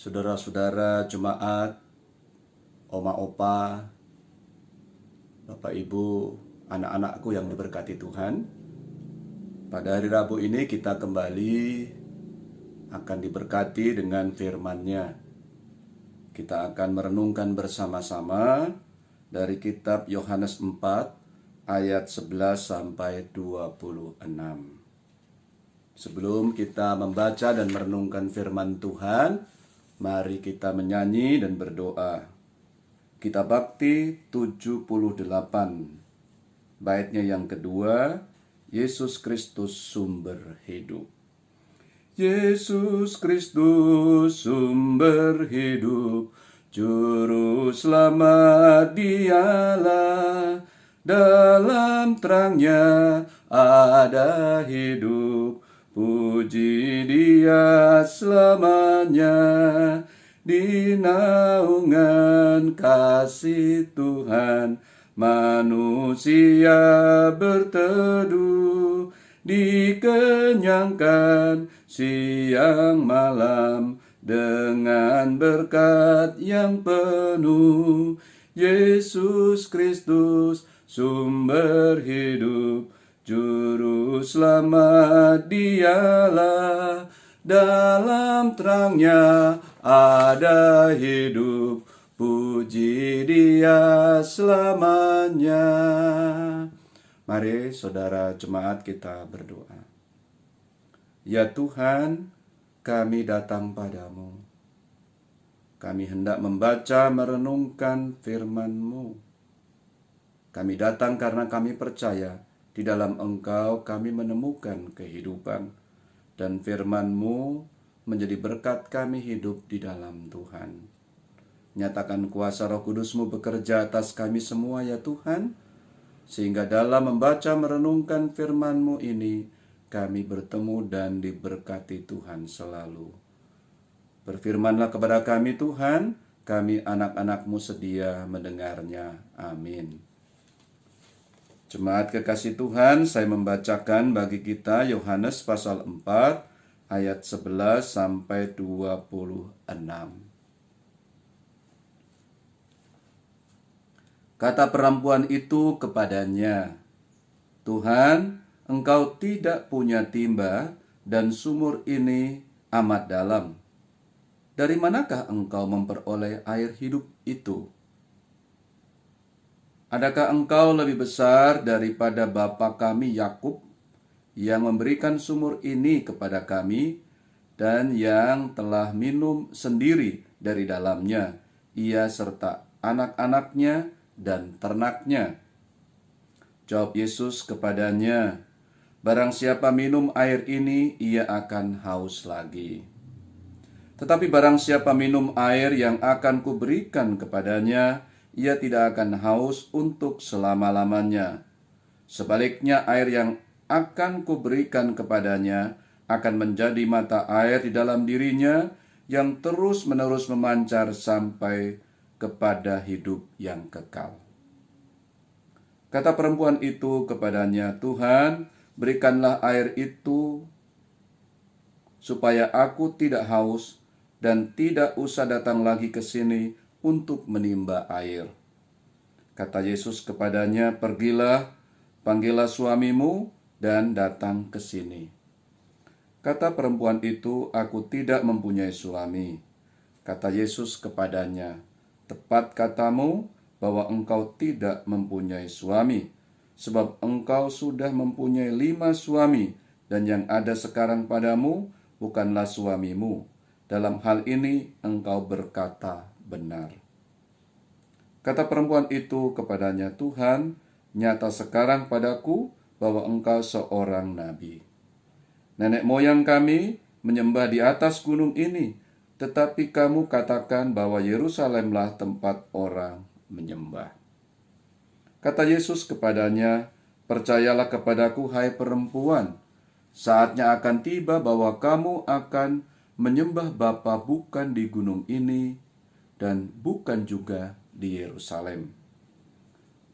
Saudara-saudara jemaat, oma opa, bapak ibu, anak-anakku yang diberkati Tuhan. Pada hari Rabu ini kita kembali akan diberkati dengan firman-Nya. Kita akan merenungkan bersama-sama dari kitab Yohanes 4 ayat 11 sampai 26. Sebelum kita membaca dan merenungkan firman Tuhan, mari kita menyanyi dan berdoa. Kitab Bakti 78, baitnya yang kedua, Yesus Kristus sumber hidup. Yesus Kristus sumber hidup, Juru Selamat Dialah, dalam terangnya ada hidup, puji Dia selamanya. Di naungan kasih Tuhan, manusia berteduh, dikenyangkan siang malam dengan berkat yang penuh. Yesus Kristus sumber hidup, Juru Selamat Dialah, dalam terangnya ada hidup, puji Dia selamanya. Mari saudara jemaat kita berdoa. Ya Tuhan, kami datang padamu. Kami hendak membaca merenungkan firman-Mu. Kami datang karena kami percaya di dalam Engkau kami menemukan kehidupan, dan firman-Mu menjadi berkat kami hidup di dalam Tuhan. Nyatakan kuasa Roh Kudus-Mu bekerja atas kami semua ya Tuhan, sehingga dalam membaca merenungkan firman-Mu ini, kami bertemu dan diberkati Tuhan selalu. Berfirmanlah kepada kami Tuhan, kami anak-anak-Mu sedia mendengarnya. Amin. Jemaat kekasih Tuhan, saya membacakan bagi kita Yohanes pasal 4 ayat 11 sampai 26. Kata perempuan itu kepadanya, Tuhan, Engkau tidak punya timba dan sumur ini amat dalam. Dari manakah Engkau memperoleh air hidup itu? Adakah Engkau lebih besar daripada bapa kami Yakub, yang memberikan sumur ini kepada kami, dan yang telah minum sendiri dari dalamnya, ia serta anak-anaknya dan ternaknya? Jawab Yesus kepadanya, barang siapa minum air ini, ia akan haus lagi. Tetapi barang siapa minum air yang akan kuberikan kepadanya, ia tidak akan haus untuk selama-lamanya. Sebaliknya, air yang akan kuberikan kepadanya akan menjadi mata air di dalam dirinya, yang terus-menerus memancar sampai kepada hidup yang kekal. Kata perempuan itu kepadanya, Tuhan, berikanlah air itu supaya aku tidak haus dan tidak usah datang lagi ke sini untuk menimba air. Kata Yesus kepadanya, pergilah, panggillah suamimu dan datang ke sini. Kata perempuan itu, aku tidak mempunyai suami. Kata Yesus kepadanya, tepat katamu bahwa engkau tidak mempunyai suami, sebab engkau sudah mempunyai 5 suami, dan yang ada sekarang padamu bukanlah suamimu. Dalam hal ini engkau berkata benar. Kata perempuan itu kepadanya, Tuhan, nyata sekarang padaku bahwa engkau seorang nabi. Nenek moyang kami menyembah di atas gunung ini, tetapi kamu katakan bahwa Yerusalemlah tempat orang menyembah. Kata Yesus kepadanya, percayalah kepadaku hai perempuan, saatnya akan tiba bahwa kamu akan menyembah Bapa bukan di gunung ini dan bukan juga di Yerusalem.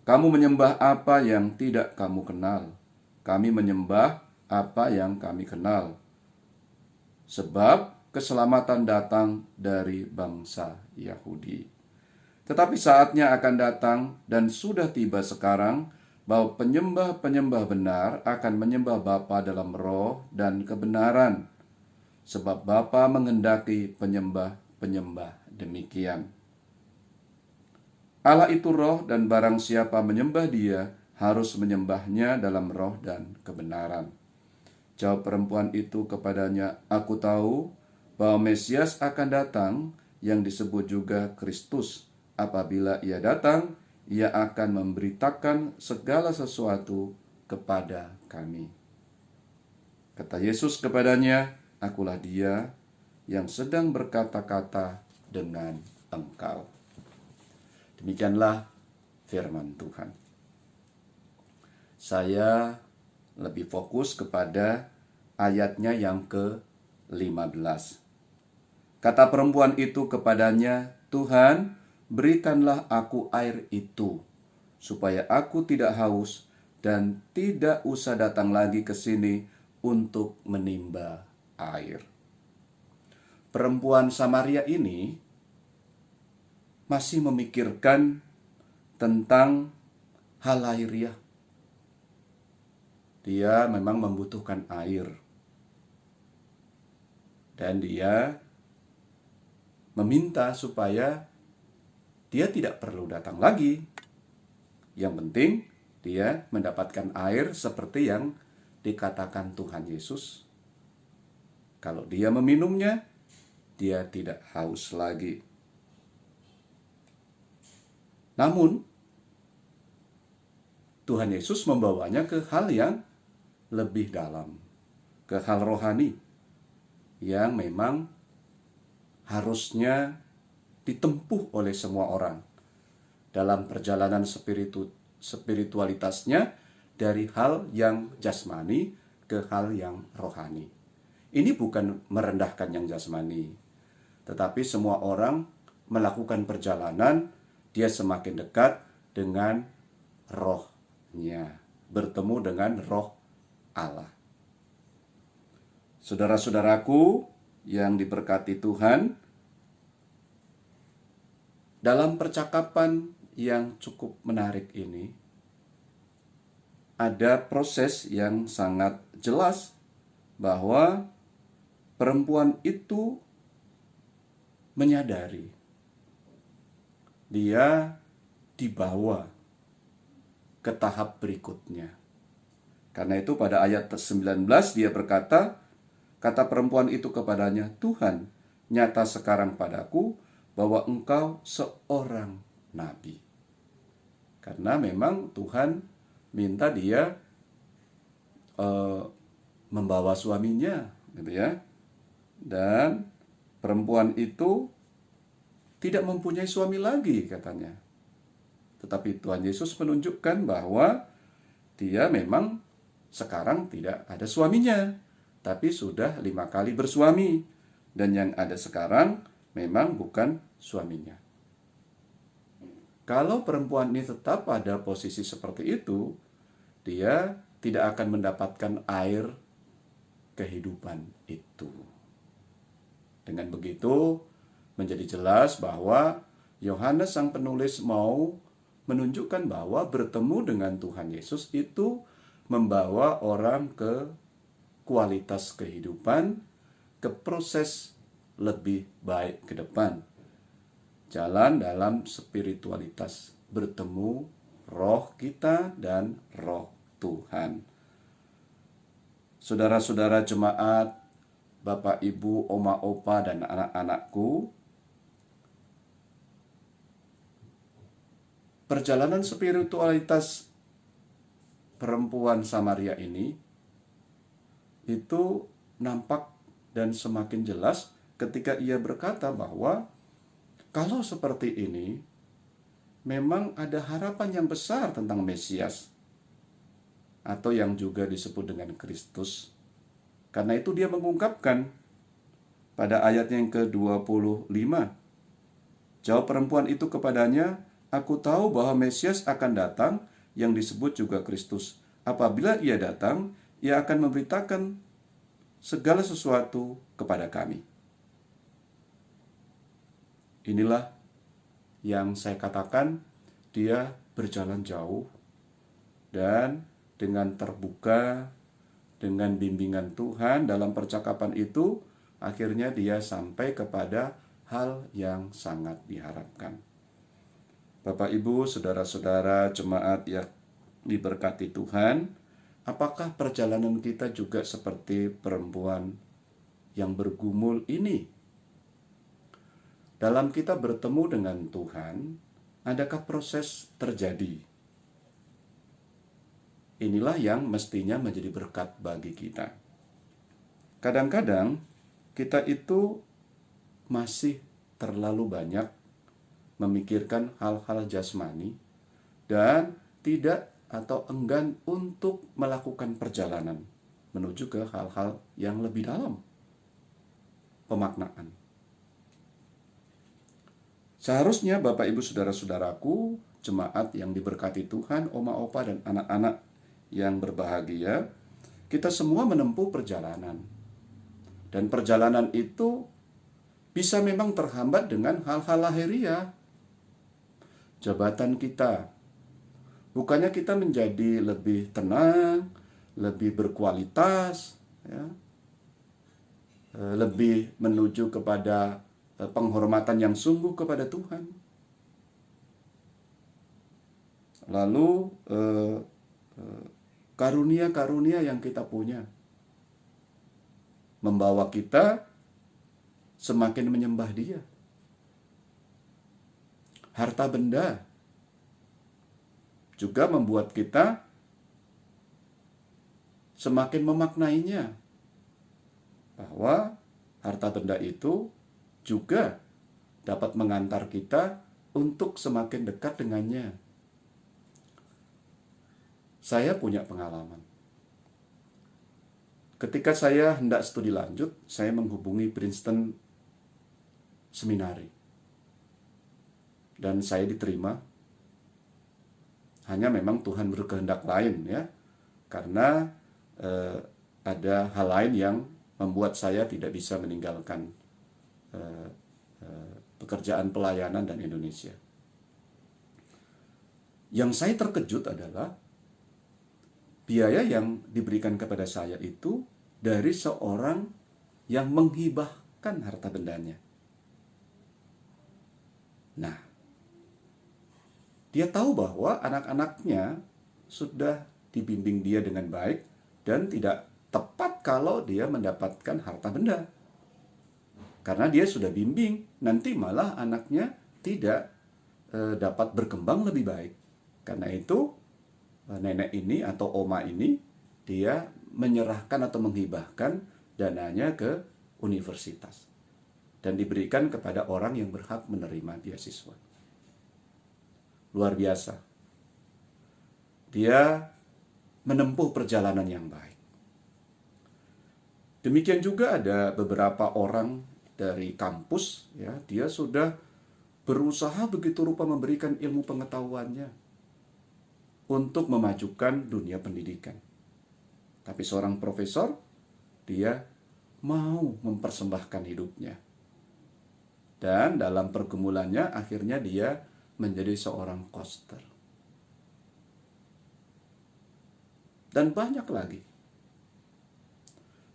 Kamu menyembah apa yang tidak kamu kenal. Kami menyembah apa yang kami kenal. Sebab keselamatan datang dari bangsa Yahudi. Tetapi saatnya akan datang dan sudah tiba sekarang bahwa penyembah-penyembah benar akan menyembah Bapa dalam roh dan kebenaran, sebab Bapa menghendaki penyembah-penyembah demikian. Allah itu roh, dan barang siapa menyembah Dia harus menyembahnya dalam roh dan kebenaran. Jawab perempuan itu kepadanya, "Aku tahu bahwa Mesias akan datang, yang disebut juga Kristus. Apabila Ia datang, Ia akan memberitakan segala sesuatu kepada kami." Kata Yesus kepadanya, "Akulah Dia yang sedang berkata-kata dengan engkau." Demikianlah firman Tuhan. Saya lebih fokus kepada ayatnya yang ke-15. Kata perempuan itu kepadanya, "Tuhan, berikanlah aku air itu, supaya aku tidak haus dan tidak usah datang lagi ke sini untuk menimba air." Perempuan Samaria ini masih memikirkan tentang hal lahiriah. Dia memang membutuhkan air. Dan dia meminta supaya dia tidak perlu datang lagi. Yang penting dia mendapatkan air seperti yang dikatakan Tuhan Yesus. Kalau dia meminumnya, dia tidak haus lagi. Namun, Tuhan Yesus membawanya ke hal yang lebih dalam, ke hal rohani, yang memang harusnya ditempuh oleh semua orang dalam perjalanan spiritualitasnya dari hal yang jasmani ke hal yang rohani. Ini bukan merendahkan yang jasmani, tetapi semua orang melakukan perjalanan, dia semakin dekat dengan rohnya, bertemu dengan roh Allah. Saudara-saudaraku yang diberkati Tuhan, dalam percakapan yang cukup menarik ini, ada proses yang sangat jelas bahwa perempuan itu menyadari dia dibawa ke tahap berikutnya. Karena itu pada ayat 19 dia berkata, kata perempuan itu kepadanya, "Tuhan, nyata sekarang padaku bahwa engkau seorang nabi." Karena memang Tuhan minta dia membawa suaminya, gitu ya. Dan perempuan itu tidak mempunyai suami lagi katanya. Tetapi Tuhan Yesus menunjukkan bahwa dia memang sekarang tidak ada suaminya, tapi sudah 5 kali bersuami. Dan yang ada sekarang memang bukan suaminya. Kalau perempuan ini tetap pada posisi seperti itu, dia tidak akan mendapatkan air kehidupan itu. Dengan begitu, menjadi jelas bahwa Yohanes sang penulis mau menunjukkan bahwa bertemu dengan Tuhan Yesus itu membawa orang ke kualitas kehidupan, ke proses lebih baik ke depan. Jalan dalam spiritualitas, bertemu roh kita dan roh Tuhan. Saudara-saudara jemaat, Bapak, Ibu, Oma, Opa, dan anak-anakku, perjalanan spiritualitas perempuan Samaria ini itu nampak dan semakin jelas ketika ia berkata bahwa kalau seperti ini memang ada harapan yang besar tentang Mesias, atau yang juga disebut dengan Kristus. Karena itu dia mengungkapkan pada ayat yang ke-25. Jawab perempuan itu kepadanya, "Aku tahu bahwa Mesias akan datang, yang disebut juga Kristus. Apabila ia datang, ia akan memberitakan segala sesuatu kepada kami." Inilah yang saya katakan, dia berjalan jauh dan dengan terbuka, dengan bimbingan Tuhan dalam percakapan itu, akhirnya dia sampai kepada hal yang sangat diharapkan. Bapak, Ibu, saudara-saudara, jemaat yang diberkati Tuhan, apakah perjalanan kita juga seperti perempuan yang bergumul ini? Dalam kita bertemu dengan Tuhan, adakah proses terjadi? Inilah yang mestinya menjadi berkat bagi kita. Kadang-kadang kita itu masih terlalu banyak memikirkan hal-hal jasmani dan tidak atau enggan untuk melakukan perjalanan menuju ke hal-hal yang lebih dalam pemaknaan. Seharusnya Bapak Ibu saudara-saudaraku, jemaat yang diberkati Tuhan, oma opa dan anak-anak yang berbahagia, kita semua menempuh perjalanan. Dan perjalanan itu bisa memang terhambat dengan hal-hal lahiriah. Jabatan kita, bukannya kita menjadi lebih tenang, lebih berkualitas, ya, lebih menuju kepada penghormatan yang sungguh kepada Tuhan. Lalu karunia-karunia yang kita punya membawa kita semakin menyembah Dia. Harta benda juga membuat kita semakin memaknainya, bahwa harta benda itu juga dapat mengantar kita untuk semakin dekat dengannya. Saya punya pengalaman. Ketika saya hendak studi lanjut, saya menghubungi Princeton Seminari. Dan saya diterima. Hanya memang Tuhan berkehendak lain, ya. Karena ada hal lain yang membuat saya tidak bisa meninggalkan pekerjaan pelayanan dan Indonesia. Yang saya terkejut adalah biaya yang diberikan kepada saya itu dari seorang yang menghibahkan harta bendanya. Nah, dia tahu bahwa anak-anaknya sudah dibimbing dia dengan baik dan tidak tepat kalau dia mendapatkan harta benda. Karena dia sudah bimbing, nanti malah anaknya tidak dapat berkembang lebih baik. Karena itu, nenek ini atau oma ini, dia menyerahkan atau menghibahkan dananya ke universitas. Dan diberikan kepada orang yang berhak menerima beasiswa. Luar biasa. Dia menempuh perjalanan yang baik. Demikian juga ada beberapa orang dari kampus, ya, dia sudah berusaha begitu rupa memberikan ilmu pengetahuannya untuk memajukan dunia pendidikan. Tapi seorang profesor, dia mau mempersembahkan hidupnya. Dan dalam pergumulannya akhirnya dia menjadi seorang koster. Dan banyak lagi.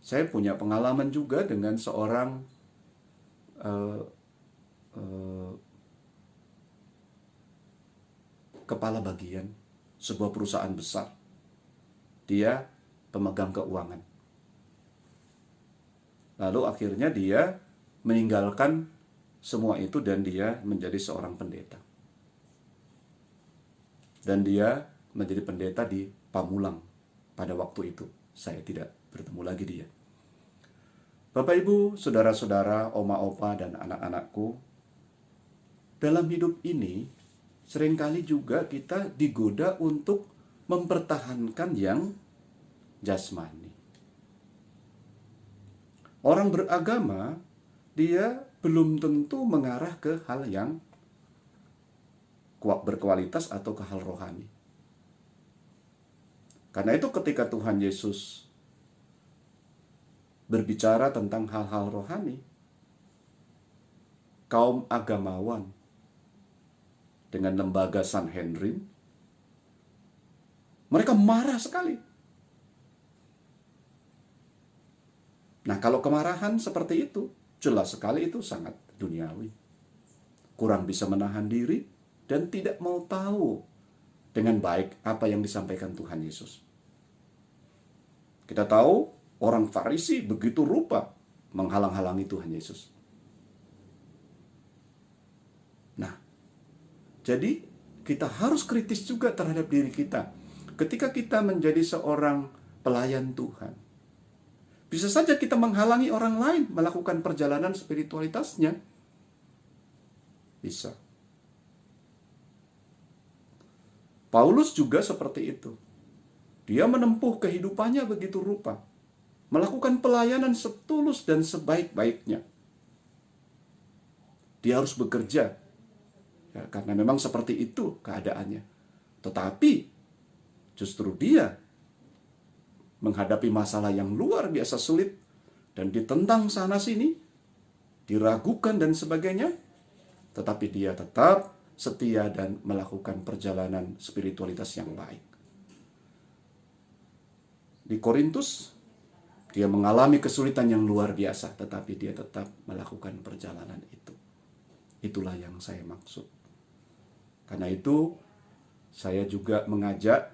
Saya punya pengalaman juga dengan seorang kepala bagian sebuah perusahaan besar. Dia pemegang keuangan. Lalu akhirnya dia meninggalkan semua itu dan dia menjadi seorang pendeta. Dan dia menjadi pendeta di Pamulang pada waktu itu. Saya tidak bertemu lagi dia. Bapak Ibu, saudara-saudara, oma opa dan anak-anakku, dalam hidup ini seringkali juga kita digoda untuk mempertahankan yang jasmani. Orang beragama, dia belum tentu mengarah ke hal yang berkualitas atau ke hal rohani. Karena itu ketika Tuhan Yesus berbicara tentang hal-hal rohani, kaum agamawan dengan lembaga Sanhedrin, mereka marah sekali. Nah, kalau kemarahan seperti itu, jelas sekali itu sangat duniawi. Kurang bisa menahan diri dan tidak mau tahu dengan baik apa yang disampaikan Tuhan Yesus. Kita tahu orang Farisi begitu rupa menghalang-halangi Tuhan Yesus. Nah, jadi kita harus kritis juga terhadap diri kita. Ketika kita menjadi seorang pelayan Tuhan, bisa saja kita menghalangi orang lain melakukan perjalanan spiritualitasnya. Bisa. Paulus juga seperti itu. Dia menempuh kehidupannya begitu rupa, melakukan pelayanan setulus dan sebaik-baiknya. Dia harus bekerja, ya, karena memang seperti itu keadaannya. Tetapi justru dia menghadapi masalah yang luar biasa sulit dan ditentang sana-sini, diragukan dan sebagainya, tetapi dia tetap setia dan melakukan perjalanan spiritualitas yang baik. Di Korintus, dia mengalami kesulitan yang luar biasa, tetapi dia tetap melakukan perjalanan itu. Itulah yang saya maksud. Karena itu, saya juga mengajak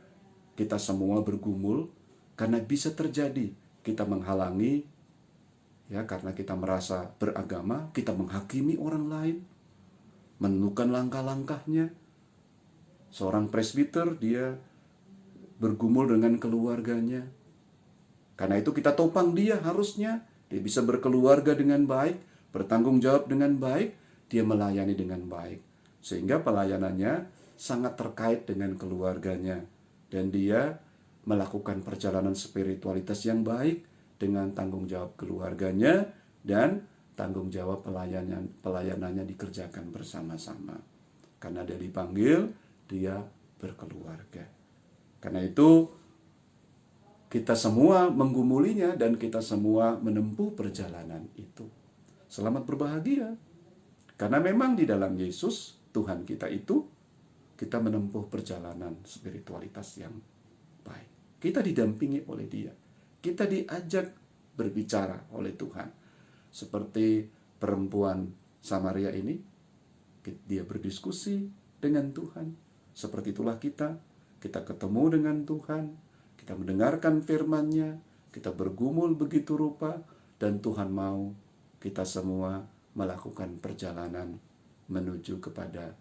kita semua bergumul, karena bisa terjadi kita menghalangi, ya, karena kita merasa beragama, kita menghakimi orang lain, menentukan langkah-langkahnya. Seorang presbiter, dia bergumul dengan keluarganya. Karena itu kita topang dia harusnya. Dia bisa berkeluarga dengan baik, bertanggung jawab dengan baik, dia melayani dengan baik. Sehingga pelayanannya sangat terkait dengan keluarganya. Dan dia melakukan perjalanan spiritualitas yang baik dengan tanggung jawab keluarganya dan tanggung jawab pelayanannya dikerjakan bersama-sama. Karena dia dipanggil, dia berkeluarga. Karena itu kita semua menggumulinya dan kita semua menempuh perjalanan itu. Selamat berbahagia. Karena memang di dalam Yesus, Tuhan kita itu, kita menempuh perjalanan spiritualitas yang baik. Kita didampingi oleh Dia. Kita diajak berbicara oleh Tuhan. Seperti perempuan Samaria ini, dia berdiskusi dengan Tuhan. Seperti itulah kita ketemu dengan Tuhan, kita mendengarkan firman-Nya, kita bergumul begitu rupa, dan Tuhan mau kita semua melakukan perjalanan menuju kepada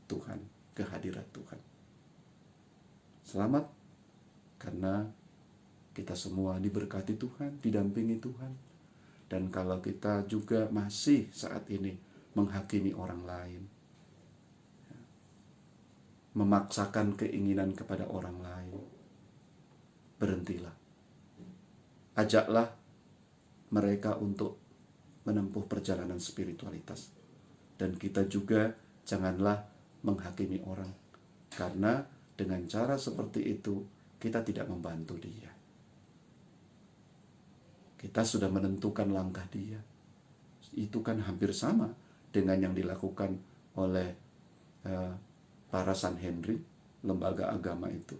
Tuhan, kehadirat Tuhan. Selamat, karena kita semua diberkati Tuhan, didampingi Tuhan. Dan kalau kita juga masih saat ini menghakimi orang lain, memaksakan keinginan kepada orang lain, berhentilah. Ajaklah mereka untuk menempuh perjalanan spiritualitas. Dan kita juga janganlah menghakimi orang. Karena dengan cara seperti itu, kita tidak membantu dia. Kita sudah menentukan langkah dia. Itu kan hampir sama dengan yang dilakukan oleh para Sanhedrin, lembaga agama itu.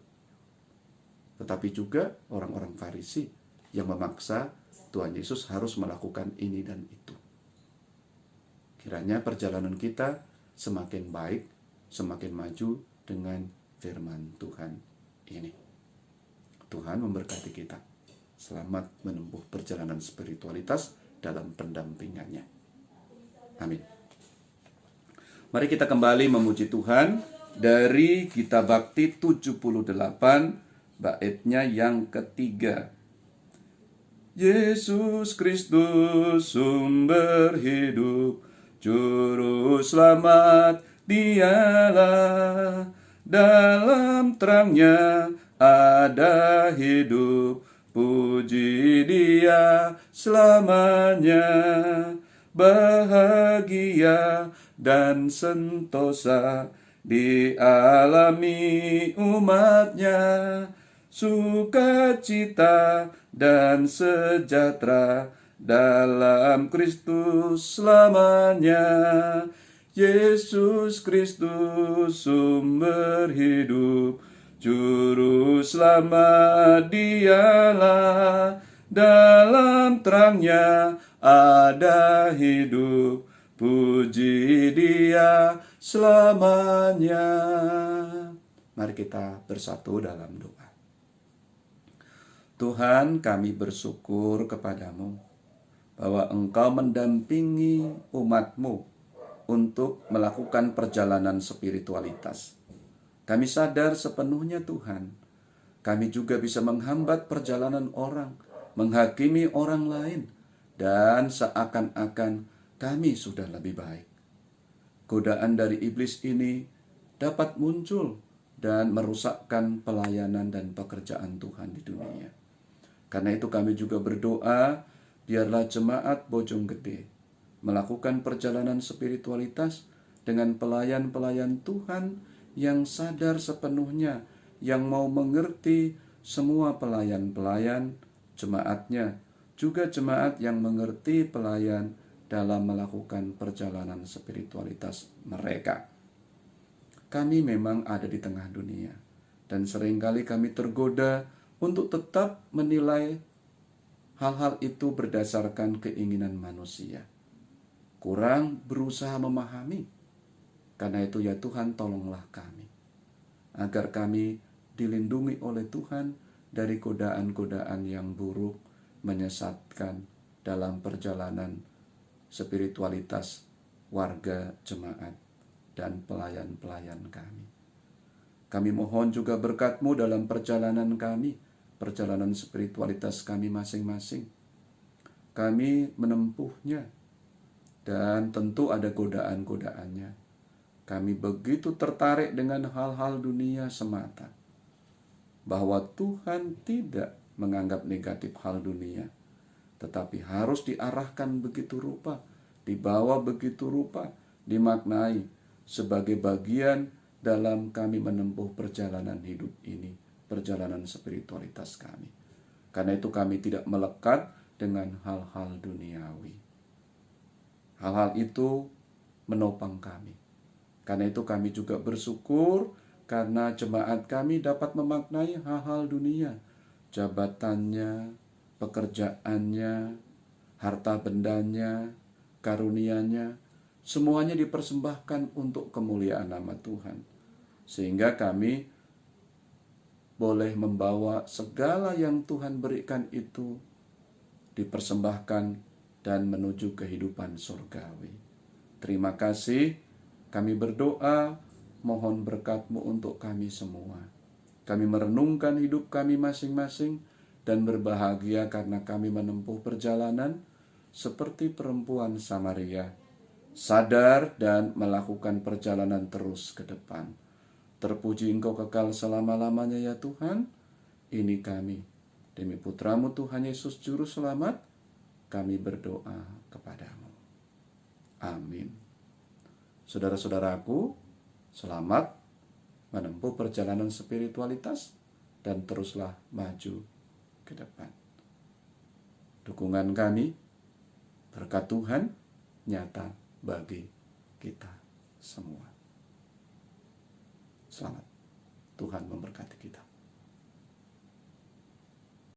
Tetapi juga orang-orang Farisi yang memaksa Tuhan Yesus harus melakukan ini dan itu. Kiranya perjalanan kita semakin baik, semakin maju dengan firman Tuhan ini. Tuhan memberkati kita. Selamat menempuh perjalanan spiritualitas dalam pendampingannya. Amin. Mari kita kembali memuji Tuhan dari Kitab Bakti 78, baitnya yang ketiga. Yesus Kristus sumber hidup, juru selamat Dialah, dalam terangnya ada hidup, puji Dia selamanya, bahagia dan sentosa dialami umatnya, sukacita dan sejahtera dalam Kristus selamanya. Yesus Kristus sumber hidup, juru selamat Dialah. Dalam terangnya ada hidup, puji Dia selamanya. Mari kita bersatu dalam doa. Tuhan, kami bersyukur kepadamu bahwa Engkau mendampingi umat-Mu untuk melakukan perjalanan spiritualitas. Kami sadar sepenuhnya Tuhan, kami juga bisa menghambat perjalanan orang, menghakimi orang lain, dan seakan-akan kami sudah lebih baik. Godaan dari iblis ini dapat muncul dan merusakkan pelayanan dan pekerjaan Tuhan di dunia. Karena itu kami juga berdoa, biarlah jemaat Bojonggede melakukan perjalanan spiritualitas dengan pelayan-pelayan Tuhan yang sadar sepenuhnya, yang mau mengerti semua pelayan-pelayan jemaatnya, juga jemaat yang mengerti pelayan dalam melakukan perjalanan spiritualitas mereka. Kami memang ada di tengah dunia, dan seringkali kami tergoda untuk tetap menilai hal-hal itu berdasarkan keinginan manusia. Kurang berusaha memahami. Karena itu ya Tuhan, tolonglah kami, agar kami dilindungi oleh Tuhan dari godaan-godaan yang buruk, menyesatkan dalam perjalanan spiritualitas warga jemaat dan pelayan-pelayan kami. Kami mohon juga berkat-Mu dalam perjalanan kami, perjalanan spiritualitas kami masing-masing. Kami menempuhnya, dan tentu ada godaan-godaannya. Kami begitu tertarik dengan hal-hal dunia semata, bahwa Tuhan tidak menganggap negatif hal dunia, tetapi harus diarahkan begitu rupa, dibawa begitu rupa, dimaknai sebagai bagian dalam kami menempuh perjalanan hidup ini, perjalanan spiritualitas kami. Karena itu kami tidak melekat dengan hal-hal duniawi. Hal-hal itu menopang kami. Karena itu kami juga bersyukur karena jemaat kami dapat memaknai hal-hal dunia, jabatannya, pekerjaannya, harta bendanya, karunia-Nya, semuanya dipersembahkan untuk kemuliaan nama Tuhan. Sehingga kami boleh membawa segala yang Tuhan berikan itu dipersembahkan dan menuju kehidupan surgawi. Terima kasih, kami berdoa, mohon berkat-Mu untuk kami semua. Kami merenungkan hidup kami masing-masing dan berbahagia karena kami menempuh perjalanan seperti perempuan Samaria, sadar dan melakukan perjalanan terus ke depan. Terpuji Engkau kekal selama-lamanya ya Tuhan. Ini kami, demi Putra-Mu Tuhan Yesus Juru Selamat, kami berdoa kepadamu. Amin. Saudara-saudaraku, selamat menempuh perjalanan spiritualitas dan teruslah maju ke depan. Dukungan kami, berkat Tuhan, nyata bagi kita semua. Selamat. Tuhan memberkati kita.